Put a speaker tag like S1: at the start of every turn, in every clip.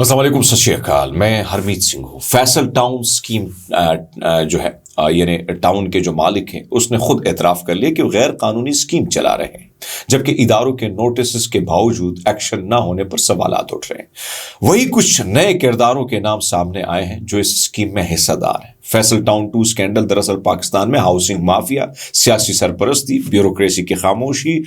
S1: السلام علیکم، ست شری اکال۔ میں ہرمیت سنگھ ہوں۔ فیصل ٹاؤن اسکیم جو ہے یعنی ٹاؤن کے جو مالک ہیں اس نے خود اعتراف کر لیا کہ وہ غیر قانونی اسکیم چلا رہے ہیں، جبکہ اداروں کے نوٹسز کے باوجود ایکشن نہ ہونے پر سوالات اٹھ رہے ہیں۔ وہی کچھ نئے کرداروں کے نام سامنے آئے ہیں جو اس اسکیم میں حصہ دار ہیں۔ فیصل ٹاؤن 2 اسکینڈل دراصل پاکستان میں ہاؤسنگ مافیا، سیاسی سرپرستی، بیوروکریسی کی خاموشی،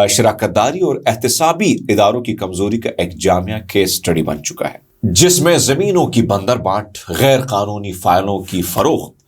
S1: شراکت داری اور احتسابی اداروں کی کمزوری کا ایک جامع کیس اسٹڈی بن چکا ہے، جس میں زمینوں کی بندر بانٹ، غیر قانونی فائلوں کی فروخت،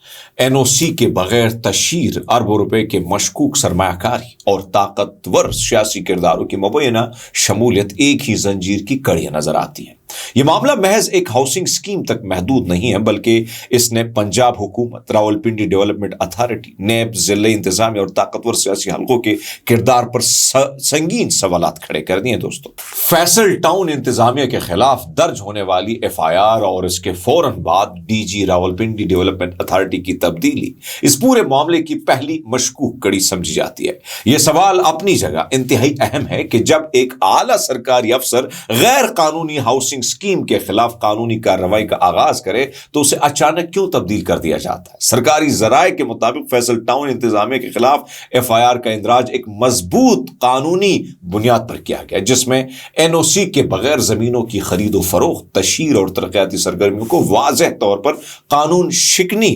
S1: NOC کے بغیر تشہیر، اربوں روپے کے مشکوک سرمایہ کاری اور طاقتور سیاسی کرداروں کی مبینہ شمولیت ایک ہی زنجیر کی کڑیاں نظر آتی ہیں۔ یہ معاملہ محض ایک ہاؤسنگ اسکیم تک محدود نہیں ہے، بلکہ اس نے پنجاب حکومت، راولپنڈی ڈیولپمنٹ اتھارٹی، نیب، ضلعی انتظامیہ اور طاقتور سیاسی حلقوں کے کردار پر سنگین سوالات کھڑے کر دیے ہیں۔ دوستو، فیصل ٹاؤن انتظامیہ کے خلاف درج ہونے والی FIR اور اس کے فوراً بعد DG راولپنڈی ڈیولپمنٹ اتھارٹی کی تبدیلی اس پورے معاملے کی پہلی مشکوک کڑی سمجھی جاتی ہے۔ یہ سوال اپنی جگہ انتہائی اہم ہے کہ جب ایک اعلیٰ سرکاری افسر غیر قانونی ہاؤسنگ اسکیم کے خلاف قانونی کارروائی کا آغاز کرے تو اسے اچانک کیوں تبدیل کر دیا جاتا ہے؟ سرکاری ذرائع کے مطابق فیصل ٹاؤن انتظامیہ کے خلاف FIR کا اندراج ایک مضبوط قانونی بنیاد پر کیا گیا، جس میں NOC کے بغیر زمینوں کی خرید و فروخت، تشہیر اور ترقیاتی سرگرمیوں کو واضح طور پر قانون شکنی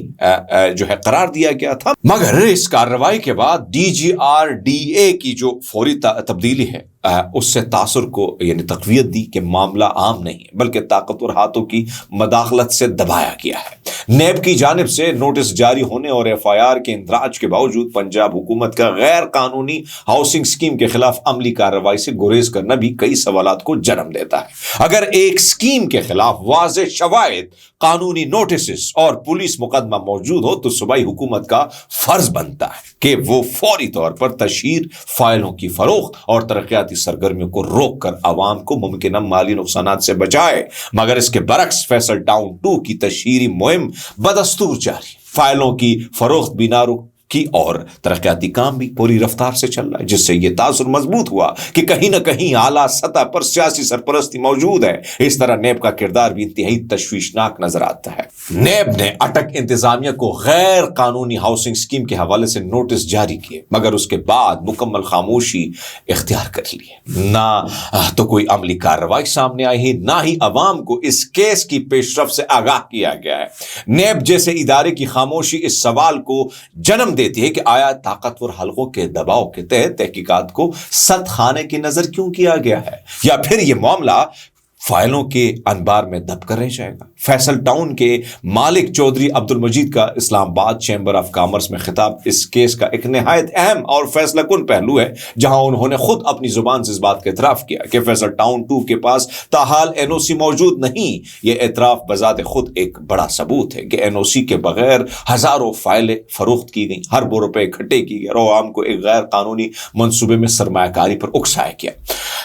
S1: جو ہے قرار دیا گیا تھا۔ مگر اس کارروائی کے بعد DGRDA کی جو فوری تبدیلی ہے اس سے تاثر کو یعنی تقویت دی کہ معاملہ عام نہیں ہے بلکہ طاقتور ہاتھوں کی مداخلت سے دبایا گیا ہے۔ نیب کی جانب سے نوٹس جاری ہونے اور FIR کے اندراج کے باوجود پنجاب حکومت کا غیر قانونی ہاؤسنگ اسکیم کے خلاف عملی کارروائی سے گریز کرنا بھی کئی سوالات کو جنم دیتا ہے۔ اگر ایک اسکیم کے خلاف واضح شواہد، قانونی نوٹسز اور پولیس مقدمہ موجود ہو تو صوبائی حکومت کا فرض بنتا ہے کہ وہ فوری طور پر تشہیر، فائلوں کی فروخت اور ترقیاتی سرگرمیوں کو روک کر عوام کو ممکنہ مالی نقصانات سے بچائے۔ مگر اس کے برعکس فیصل ٹاؤن 2 کی تشہیری مہم بدستور جاری، فائلوں کی فروخت بھی نہ کی اور ترقیاتی کام بھی پوری رفتار سے چل رہا ہے، جس سے یہ تاثر مضبوط ہوا کہ کہیں نہ کہیں اعلیٰ سطح پر سیاسی سرپرستی موجود ہے۔ اس طرح نیب کا کردار بھی انتہائی تشویشناک نظر آتا ہے۔ نیب نے اٹک انتظامیہ کو غیر قانونی ہاؤسنگ اسکیم کے حوالے سے نوٹس جاری کیے، مگر اس کے بعد مکمل خاموشی اختیار کر لی ہے۔ نہ تو کوئی عملی کارروائی سامنے آئی ہے، نہ ہی عوام کو اس کیس کی پیش رفت سے آگاہ کیا گیا ہے۔ نیب جیسے ادارے کی خاموشی اس سوال کو جنم دیتی ہے کہ آیا طاقتور حلقوں کے دباؤ کے تحت تحقیقات کو سد خانے کی نظر کیوں کیا گیا ہے، یا پھر یہ معاملہ فائلوں کے انبار میں دب کر رہ جائے گا۔ فیصل ٹاؤن کے مالک چودھری عبدالمجید کا اسلام آباد چیمبر آف کامرس میں خطاب اس کیس کا ایک نہایت اہم اور فیصلہ کن پہلو ہے، جہاں انہوں نے خود اپنی زبان سے اس بات کا اعتراف کیا کہ فیصل ٹاؤن 2 کے پاس تاحال NOC موجود نہیں۔ یہ اعتراف بذات خود ایک بڑا ثبوت ہے کہ NOC کے بغیر ہزاروں فائلیں فروخت کی گئیں، اربوں روپے اکٹھے کی گئے اور عوام کو ایک غیر قانونی منصوبے میں سرمایہ کاری پر اکسایا گیا۔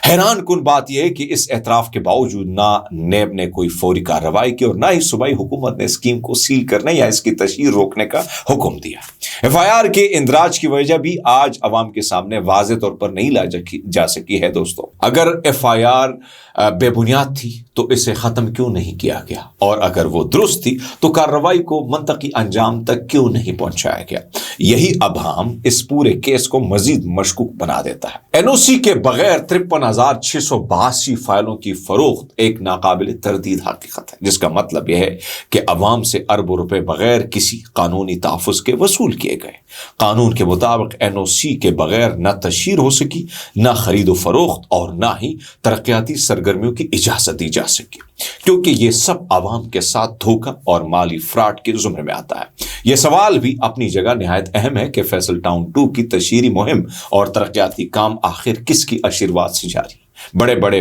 S1: حیران کن بات یہ ہے کہ اس اعتراف کے باوجود نہ نیب نے کوئی فوری کارروائی کی اور نہ ہی صوبائی حکومت نے اسکیم کو سیل کرنے یا اس کی تشہیر روکنے کا حکم دیا۔ FIR کے اندراج کی وجہ بھی آج عوام کے سامنے واضح طور پر نہیں لا جا سکی ہے۔ دوستو، اگر FIR بے بنیاد تھی تو اسے ختم کیوں نہیں کیا گیا، اور اگر وہ درست تھی تو کارروائی کو منطقی انجام تک کیوں نہیں پہنچایا گیا؟ یہی ابہام اس پورے کیس کو مزید مشکوک بنا دیتا ہے۔ NOC کے بغیر 53,682 فائلوں کی فروخت ایک ناقابل تردید حقیقت ہے، جس کا مطلب یہ ہے کہ عوام سے اربوں روپے بغیر کسی قانونی تحفظ کے وصول کیے گئے۔ قانون کے مطابق NOC کے بغیر نہ تشہیر ہو سکی، نہ خرید و فروخت اور نہ ہی ترقیاتی سرگرمیوں کی اجازت دی جا سکی، کیونکہ یہ سب عوام کے ساتھ دھوکہ اور مالی فراڈ کے زمرے میں آتا ہے۔ یہ سوال بھی اپنی جگہ نہایت اہم ہے کہ فیصل ٹاؤن 2 کی تشہیری مہم اور ترقیاتی کام آخر کس کی آشیرواد سے جاری؟ بڑے بڑے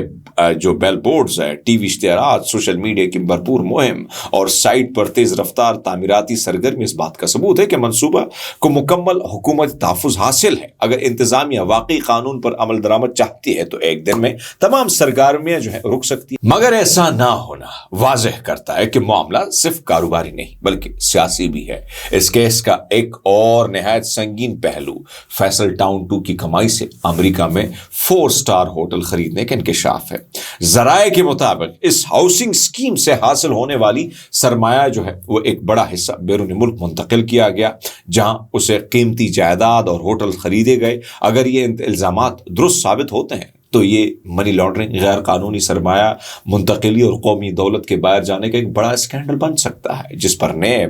S1: جو بیل بورڈز ہیں، ٹی وی اشتہارات، سوشل میڈیا کی بھرپور مہم اور سائٹ پر تیز رفتار تعمیراتی سرگرمی اس بات کا ثبوت ہے کہ منصوبہ کو مکمل حکومت تحفظ حاصل ہے۔ اگر انتظامیہ واقعی قانون پر عمل درآمد چاہتی ہے تو ایک دن میں تمام سرگرمیاں جو ہے رک سکتی ہیں، مگر ایسا نہ ہونا ہونا واضح کرتا ہے کہ معاملہ صرف کاروباری نہیں بلکہ سیاسی بھی ہے۔ اس کیس کا ایک اور نہایت سنگین پہلو فیصل ٹاؤن 2 کی کمائی سے امریکہ میں 4 اسٹار ہوٹل خریدنے کا انکشاف ہے۔ ذرائع کے مطابق اس ہاؤسنگ اسکیم سے حاصل ہونے والی سرمایہ جو ہے وہ ایک بڑا حصہ بیرون ملک منتقل کیا گیا، جہاں اسے قیمتی جائیداد اور ہوٹل خریدے گئے۔ اگر یہ الزامات درست ثابت ہوتے ہیں تو یہ منی لانڈرنگ، غیر قانونی سرمایہ منتقلی اور قومی دولت کے باہر جانے کا ایک بڑا اسکینڈل بن سکتا ہے، جس پر نیب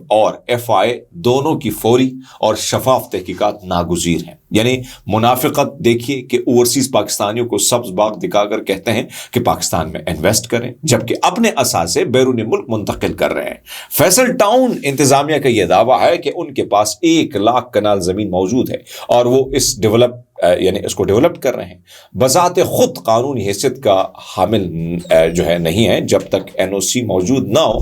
S1: اور ایف آئی دونوں کی فوری اور شفاف تحقیقات ناگزیر ہیں۔ یعنی منافقت دیکھیے کہ اوورسیز پاکستانیوں کو سبز باغ دکھا کر کہتے ہیں کہ پاکستان میں انویسٹ کریں، جبکہ اپنے اثاثے بیرون ملک منتقل کر رہے ہیں۔ فیصل ٹاؤن انتظامیہ کا یہ دعویٰ ہے کہ ان کے پاس 1 لاکھ کنال زمین موجود ہے اور وہ اس کو ڈیولپ کر رہے ہیں۔ بذات خود قانونی حیثیت کا حامل جو ہے نہیں ہے جب تک این او سی موجود نہ ہو۔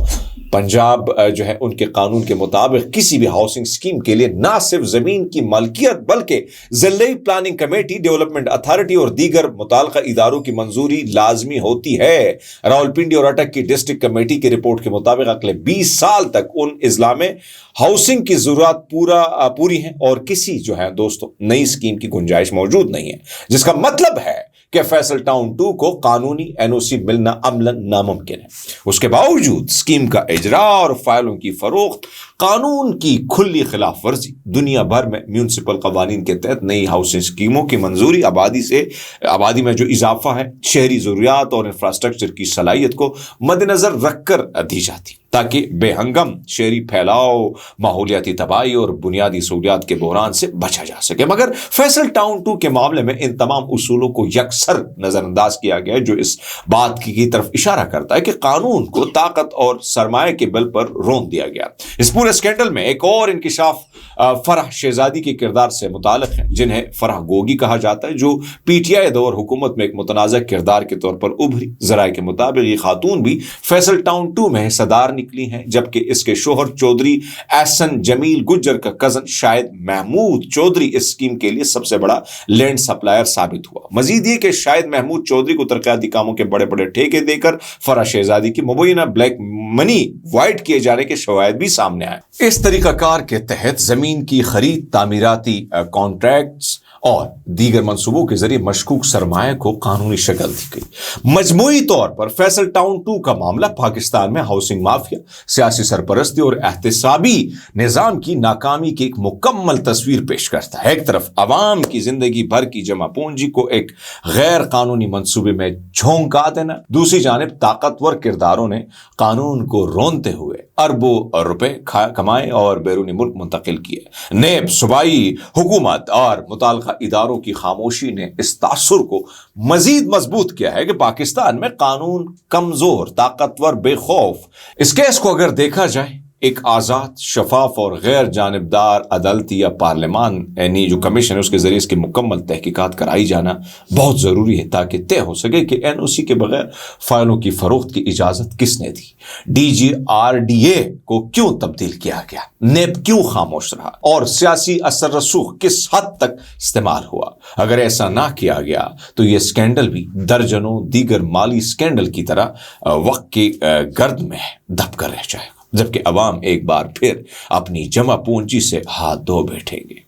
S1: پنجاب جو ہے ان کے قانون کے مطابق کسی بھی ہاؤسنگ اسکیم کے لیے نہ صرف زمین کی ملکیت بلکہ ضلعی پلاننگ کمیٹی، ڈیولپمنٹ اتھارٹی اور دیگر متعلقہ اداروں کی منظوری لازمی ہوتی ہے۔ راولپنڈی اور اٹک کی ڈسٹرکٹ کمیٹی کی رپورٹ کے مطابق اگلے 20 سال تک ان اضلاع میں ہاؤسنگ کی ضرورت پوری ہیں اور کسی جو ہے دوستوں نئی اسکیم کی گنجائش موجود نہیں ہے، جس کا مطلب ہے کہ فیصل ٹاؤن 2 کو قانونی این او سی ملنا عملاً ناممکن ہے۔ اس کے باوجود اسکیم کا اجرا اور فائلوں کی فروخت قانون کی کھلی خلاف ورزی، دنیا بھر میں میونسپل قوانین کے تحت نئی ہاؤسنگ اسکیموں کی منظوری، آبادی میں جو اضافہ ہے، شہری ضروریات اور انفراسٹرکچر کی صلاحیت کو مد نظر رکھ کر دی جاتی تاکہ بے ہنگم شہری پھیلاؤ، ماحولیاتی تباہی اور بنیادی سہولیات کے بحران سے بچا جا سکے۔ مگر فیصل ٹاؤن 2 کے معاملے میں ان تمام اصولوں کو یکسر نظر انداز کیا گیا ہے، جو اس بات کی طرف اشارہ کرتا ہے کہ قانون کو طاقت اور سرمایہ کے بل پر رون دیا گیا۔ اس پورے اسکینڈل میں ایک اور انکشاف فرح شہزادی کے کردار سے متعلق ہے، جنہیں فرح گوگی کہا جاتا ہے، جو پی ٹی آئی دور حکومت میں ایک متنازع کردار کے طور پر ابھری۔ ذرائع کے مطابق یہ خاتون بھی فیصل ٹاؤن 2 میں حصہ دار نکلی ہیں، جبکہ اس کے شوہر چودھری احسن جمیل گجر کا کزن شاہد محمود چودھری اس اسکیم کے لیے سب سے بڑا لینڈ سپلائر ثابت ہوا۔ مزید یہ کہ شاہد محمود چودھری کو ترقیاتی کاموں کے بڑے بڑے ٹھیکے دے کر فرح شہزادی کی مبینہ بلیک منی وائٹ کیے جانے کے شواہد بھی سامنے آئے۔ اس طریقہ کار کے تحت زمین کی خرید، تعمیراتی کانٹریکٹس اور دیگر منصوبوں کے ذریعے مشکوک سرمایہ کو قانونی شکل دی گئی۔ مجموعی طور پر فیصل ٹاؤن 2 کا معاملہ پاکستان میں ہاؤسنگ مافیا، سیاسی سرپرستی اور احتسابی نظام کی ناکامی کی ایک مکمل تصویر پیش کرتا ہے۔ ایک طرف عوام کی زندگی بھر کی جمع پونجی کو ایک غیر قانونی منصوبے میں جھونکا دینا، دوسری جانب طاقتور کرداروں نے قانون کو رونتے ہوئے اربوں روپے کمائے اور بیرونی ملک منتقل کیے۔ نیب، صوبائی حکومت اور متعلقہ اداروں کی خاموشی نے اس تاثر کو مزید مضبوط کیا ہے کہ پاکستان میں قانون کمزور، طاقتور، بے خوف۔ اس کیس کو اگر دیکھا جائے، ایک آزاد، شفاف اور غیر جانبدار عدالتی یا پارلیمان یعنی جو کمیشن ہے اس کے ذریعے اس کی مکمل تحقیقات کرائی جانا بہت ضروری ہے تاکہ طے ہو سکے کہ این او سی کے بغیر فائلوں کی فروخت کی اجازت کس نے دی، D G R D A کو کیوں تبدیل کیا گیا، نیب کیوں خاموش رہا اور سیاسی اثر رسوخ کس حد تک استعمال ہوا۔ اگر ایسا نہ کیا گیا تو یہ اسکینڈل بھی درجنوں دیگر مالی اسکینڈل کی طرح وقت کی گرد میں دب کر رہ جائے گا، جبکہ عوام ایک بار پھر اپنی جمع پونجی سے ہاتھ دھو بیٹھیں گے۔